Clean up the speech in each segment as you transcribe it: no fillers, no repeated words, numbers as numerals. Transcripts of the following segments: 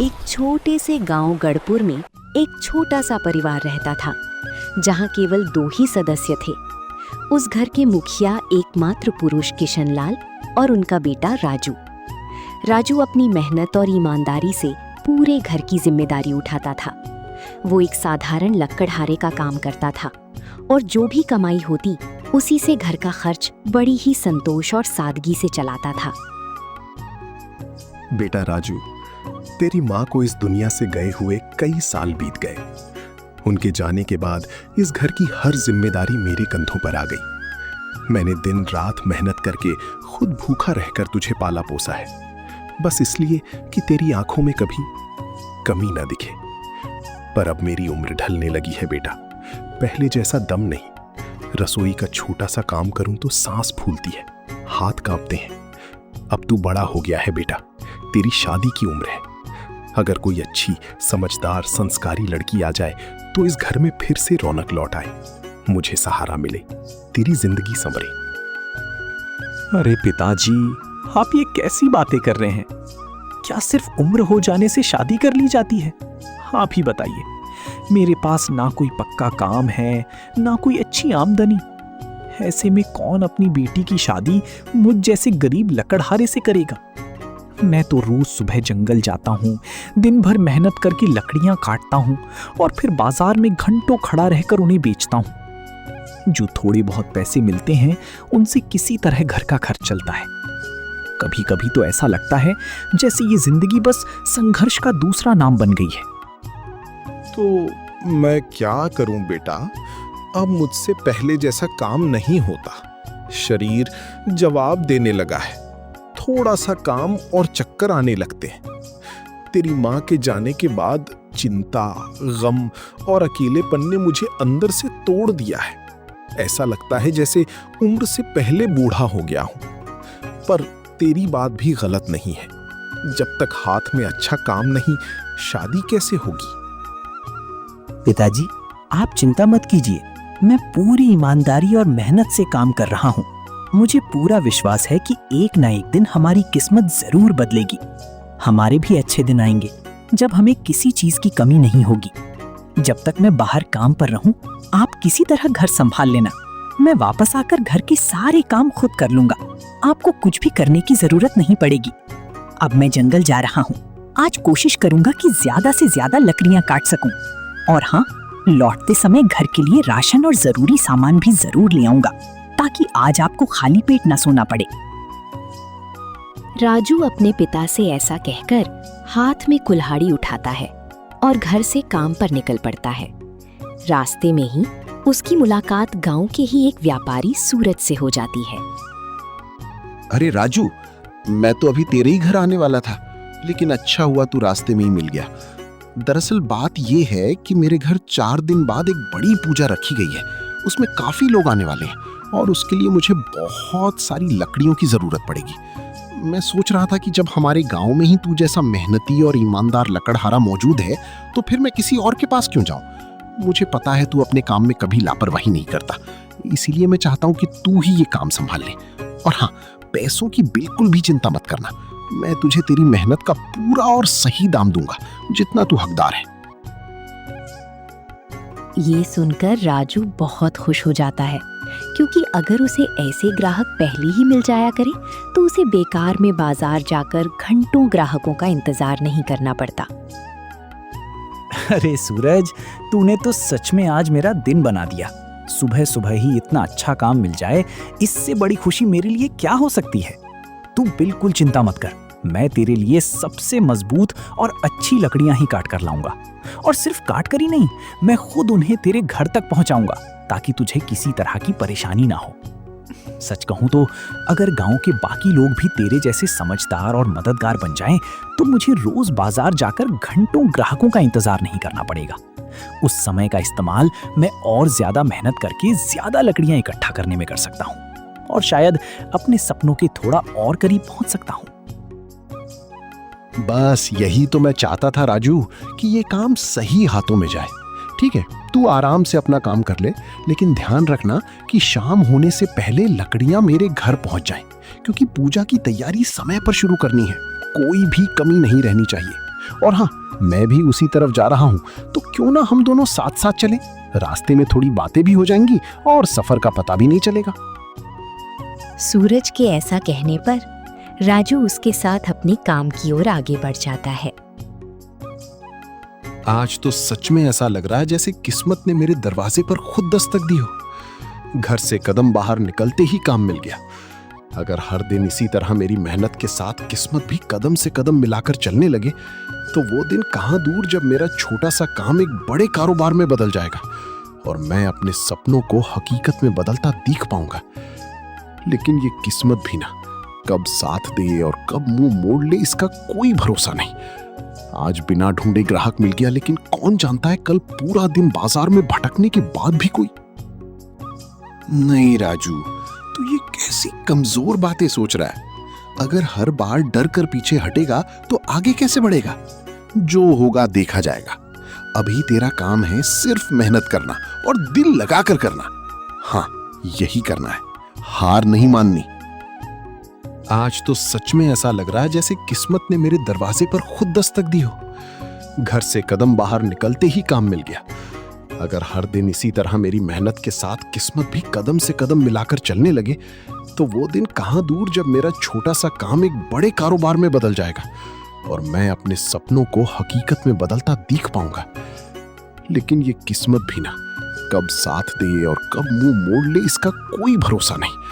एक छोटे से गांव गढ़पुर में एक छोटा सा परिवार रहता था, जहां केवल 2 ही सदस्य थे। उस घर के मुखिया एकमात्र पुरुष किशनलाल और उनका बेटा राजू। राजू अपनी मेहनत और ईमानदारी से पूरे घर की जिम्मेदारी उठाता था। वो एक साधारण लक्कड़हारे का काम करता था और जो भी कमाई होती उसी से घर का खर्च बड़ी ही संतोष और सादगी से चलाता था। बेटा राजू, तेरी माँ को इस दुनिया से गए हुए कई साल बीत गए। उनके जाने के बाद इस घर की हर जिम्मेदारी मेरे कंधों पर आ गई। मैंने दिन रात मेहनत करके खुद भूखा रहकर तुझे पाला पोसा है, बस इसलिए कि तेरी आंखों में कभी कमी ना दिखे। पर अब मेरी उम्र ढलने लगी है बेटा, पहले जैसा दम नहीं। रसोई का छोटा सा काम करूं तो सांस फूलती है, हाथ कांपते हैं। अब तू बड़ा हो गया है बेटा, तेरी शादी की उम्र है। अगर कोई अच्छी, समझदार, संस्कारी लड़की आ जाए तो इस घर में फिर से रौनक लौट आए, मुझे सहारा मिले, तेरी जिंदगी संवरे। अरे पिताजी, आप ये कैसी बातें कर रहे हैं? क्या सिर्फ उम्र हो जाने से शादी कर ली जाती है? आप ही बताइए। मेरे पास ना कोई पक्का काम है, ना कोई अच्छी आमदनी। ऐसे में कौन अपनी बेटी की शादी मुझ जैसे गरीब लकड़हारे से करेगा? मैं तो रोज सुबह जंगल जाता हूँ, दिन भर मेहनत करके लकड़ियां काटता हूँ और फिर बाजार में घंटों खड़ा रहकर उन्हें बेचता हूँ। जो थोड़े बहुत पैसे मिलते हैं उनसे किसी तरह घर का खर्च चलता है। कभी कभी तो ऐसा लगता है जैसे ये जिंदगी बस संघर्ष का दूसरा नाम बन गई है। तो मैं क्या करूं बेटा, अब मुझसे पहले जैसा काम नहीं होता। शरीर जवाब देने लगा है, थोड़ा सा काम और चक्कर आने लगते हैं। तेरी माँ के जाने के बाद चिंता, गम और अकेलेपन ने मुझे अंदर से तोड़ दिया है। ऐसा लगता है जैसे उम्र से पहले बूढ़ा हो गया हूं। पर तेरी बात भी गलत नहीं है, जब तक हाथ में अच्छा काम नहीं, शादी कैसे होगी? पिताजी, आप चिंता मत कीजिए, मैं पूरी ईमानदारी और मेहनत से काम कर रहा हूँ। मुझे पूरा विश्वास है कि एक ना एक दिन हमारी किस्मत जरूर बदलेगी। हमारे भी अच्छे दिन आएंगे जब हमें किसी चीज की कमी नहीं होगी। जब तक मैं बाहर काम पर रहूं, आप किसी तरह घर संभाल लेना। मैं वापस आकर घर के सारे काम खुद कर लूंगा। आपको कुछ भी करने की जरूरत नहीं पड़ेगी। अब मैं जंगल जा रहा हूँ। आज कोशिश करूंगा कि ज्यादा से ज्यादा लकड़ियां काट सकूं। और हाँ, लौटते समय घर के लिए राशन और जरूरी सामान भी जरूर ले आऊंगा, ताकि आज आपको खाली पेट न सोना पड़े। राजू अपने पिता से ऐसा कहकर हाथ में कुल्हाड़ी उठाता है और घर से काम पर निकल पड़ता है। रास्ते में ही उसकी मुलाकात गांव के ही एक व्यापारी सूरज से हो जाती है। अरे राजू, मैं तो अभी तेरे ही घर आने वाला था, लेकिन अच्छा हुआ तू रास्ते में ही मिल गया। दरअसल बात यह है कि मेरे घर 4 दिन बाद एक बड़ी पूजा रखी गई है। उसमें काफी लोग आने वाले हैं और उसके लिए मुझे बहुत सारी लकड़ियों की जरूरत पड़ेगी। मैं सोच रहा था कि जब हमारे गांव में ही तू जैसा मेहनती और ईमानदार लकड़हारा मौजूद है, तो फिर मैं किसी और के पास क्यों जाऊं? मुझे पता है तू अपने काम में कभी लापरवाही नहीं करता, इसीलिए मैं चाहता हूं कि तू ही ये काम संभाल ले। और हाँ, पैसों की बिल्कुल भी चिंता मत करना। मैं तुझे तेरी मेहनत का पूरा और सही दाम दूंगा, जितना तू हकदार है। ये सुनकर राजू बहुत खुश हो जाता है, क्योंकि अगर उसे ऐसे ग्राहक पहले ही मिल जाया करे तो उसे बेकार में बाजार जाकर घंटों ग्राहकों का इंतजार नहीं करना पड़ता। अरे सूरज, तूने तो सच में आज मेरा दिन बना दिया। सुबह सुबह ही इतना अच्छा काम मिल जाए, इससे बड़ी खुशी मेरे लिए क्या हो सकती है। तू बिल्कुल चिंता मत कर, मैं तेरे लिए सबसे मजबूत और अच्छी लकड़ियां ही काट कर लाऊंगा। और सिर्फ काट कर ही नहीं, मैं खुद उन्हें तेरे घर तक पहुंचाऊंगा, ताकि तुझे किसी तरह की परेशानी ना हो। सच कहूं तो अगर गांव के बाकी लोग भी तेरे जैसे समझदार और मददगार बन जाएं, तो मुझे रोज बाजार जाकर घंटों ग्राहकों का इंतजार नहीं करना पड़ेगा। उस समय का इस्तेमाल मैं और ज्यादा मेहनत करके ज्यादा लकड़ियां इकट्ठा करने में कर सकता हूं और शायद अपने सपनों के थोड़ा और करीब पहुंच सकता हूं। बस यही तो मैं चाहता था राजू, कि ये काम सही हाथों में जाए। ठीक है, तू आराम से अपना काम कर ले, लेकिन ध्यान रखना कि शाम होने से पहले लकड़ियां मेरे घर पहुंच जाएं, क्योंकि पूजा की तैयारी समय पर शुरू करनी है। कोई भी कमी नहीं रहनी चाहिए। और हाँ, मैं भी उसी तरफ जा रहा हूँ, तो क्यों ना हम दोनों साथ साथ चलें। रास्ते में थोड़ी बातें भी हो जाएंगी और सफर का पता भी नहीं चलेगा। सूरज के ऐसा कहने पर राजू उसके साथ अपने काम की ओर आगे बढ़ जाता है। आज तो सच में ऐसा लग रहा है जैसे किस्मत ने मेरे दरवाजे पर खुद दस्तक दी हो। घर से कदम बाहर निकलते ही काम मिल गया। अगर हर दिन इसी तरह मेरी मेहनत के साथ किस्मत भी कदम से कदम मिलाकर चलने लगे, तो वो दिन कहां दूर जब मेरा छोटा सा काम एक बड़े कारोबार में बदल जाएगा और मैं अपने सपनों को हकीकत में बदलता दिख पाऊंगा। लेकिन ये किस्मत भी ना कब साथ दे और कब मुंह मोड़ ले, इसका कोई भरोसा नहीं। आज बिना ढूंढे ग्राहक मिल गया, लेकिन कौन जानता है कल पूरा दिन बाजार में भटकने के बाद भी कोई। नहीं राजू, तू ये कैसी कमजोर बातें सोच रहा है। अगर हर बार डर कर पीछे हटेगा तो आगे कैसे बढ़ेगा। जो होगा देखा जाएगा। अभी तेरा काम है सिर्फ मेहनत करना और दिल लगाकर करना। हाँ, यही करना है, हार नहीं माननी। आज तो सच में ऐसा लग रहा है जैसे किस्मत ने मेरे दरवाजे पर खुद दस्तक दी हो। घर से कदम बाहर निकलते ही काम मिल गया। अगर हर दिन इसी तरह मेरी मेहनत के साथ किस्मत भी कदम से कदम मिलाकर चलने लगे, तो वो दिन कहां दूर जब मेरा छोटा सा काम एक बड़े कारोबार में बदल जाएगा और मैं अपने सपनों को हकीकत में बदलता दिख पाऊंगा। लेकिन ये किस्मत भी ना कब साथ दे और कब मुंह मोड़ ले, इसका कोई भरोसा नहीं।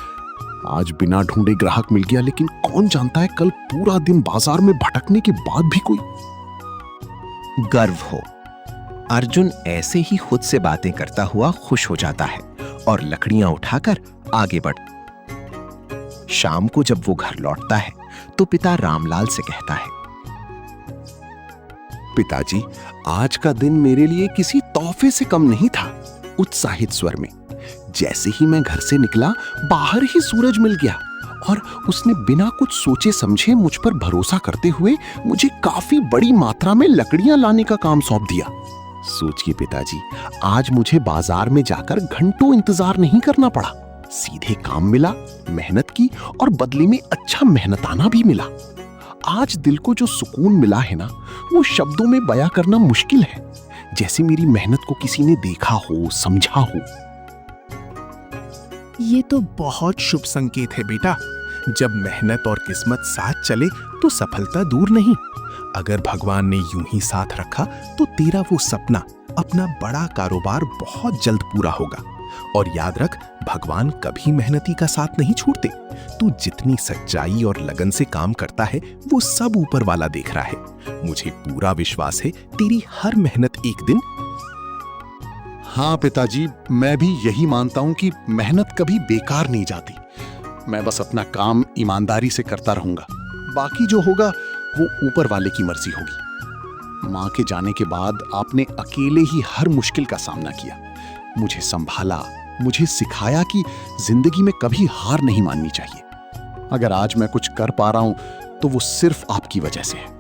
आज बिना ढूंढे ग्राहक मिल गया, लेकिन कौन जानता है कल पूरा दिन बाजार में भटकने के बाद भी कोई। गर्व हो। अर्जुन ऐसे ही खुद से बातें करता हुआ खुश हो जाता है और लकड़ियां उठाकर आगे बढ़। शाम को जब वो घर लौटता है तो पिता रामलाल से कहता है, पिताजी, आज का दिन मेरे लिए किसी तोहफे से कम नहीं था। उत्साहित स्वर में जैसे ही मैं घर से निकला, बाहर ही सूरज मिल गया और उसने बिना कुछ सोचे समझे मुझ पर भरोसा करते हुए मुझे काफी बड़ी मात्रा में लकड़ियां लाने का काम सौंप दिया। सोचिए पिताजी, आज मुझे बाजार में जाकर घंटों इंतजार नहीं करना पड़ा। सीधे काम मिला, मेहनत की और बदले में अच्छा मेहनताना भी मिला। आज दिल को जो सुकून मिला है ना, वो शब्दों में बयां करना मुश्किल है। जैसे मेरी मेहनत को किसी ने देखा हो, समझा हो। ये तो बहुत शुभ संकेत है बेटा। जब मेहनत और किस्मत साथ चले तो सफलता दूर नहीं। अगर भगवान ने यूं ही साथ रखा तो तेरा वो सपना, अपना बड़ा कारोबार बहुत जल्द पूरा होगा। और याद रख, भगवान कभी मेहनती का साथ नहीं छोड़ते। तू जितनी सच्चाई और लगन से काम करता है, वो सब ऊपर वाला देख रहा है। मुझे पूरा विश्वास है तेरी हर मेहनत एक दिन। हाँ पिताजी, मैं भी यही मानता हूं कि मेहनत कभी बेकार नहीं जाती। मैं बस अपना काम ईमानदारी से करता रहूंगा। बाकी जो होगा वो ऊपर वाले की मर्जी होगी। माँ के जाने के बाद आपने अकेले ही हर मुश्किल का सामना किया, मुझे संभाला, मुझे सिखाया कि जिंदगी में कभी हार नहीं माननी चाहिए। अगर आज मैं कुछ कर पा रहा हूं तो वो सिर्फ आपकी वजह से है।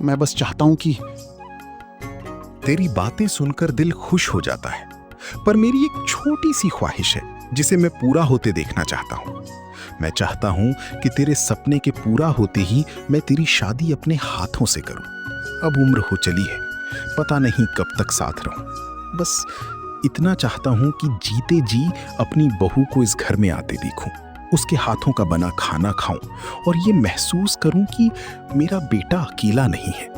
मैं बस चाहता हूं कि तेरी बातें सुनकर दिल खुश हो जाता है, पर मेरी एक छोटी सी ख्वाहिश है जिसे मैं पूरा होते देखना चाहता हूं। मैं चाहता हूं कि तेरे सपने के पूरा होते ही मैं तेरी शादी अपने हाथों से करूं। अब उम्र हो चली है, पता नहीं कब तक साथ रहूं। बस इतना चाहता हूं कि जीते जी अपनी बहू को इस घर में आते देखूं, उसके हाथों का बना खाना खाऊं और ये महसूस करूं कि मेरा बेटा अकेला नहीं है।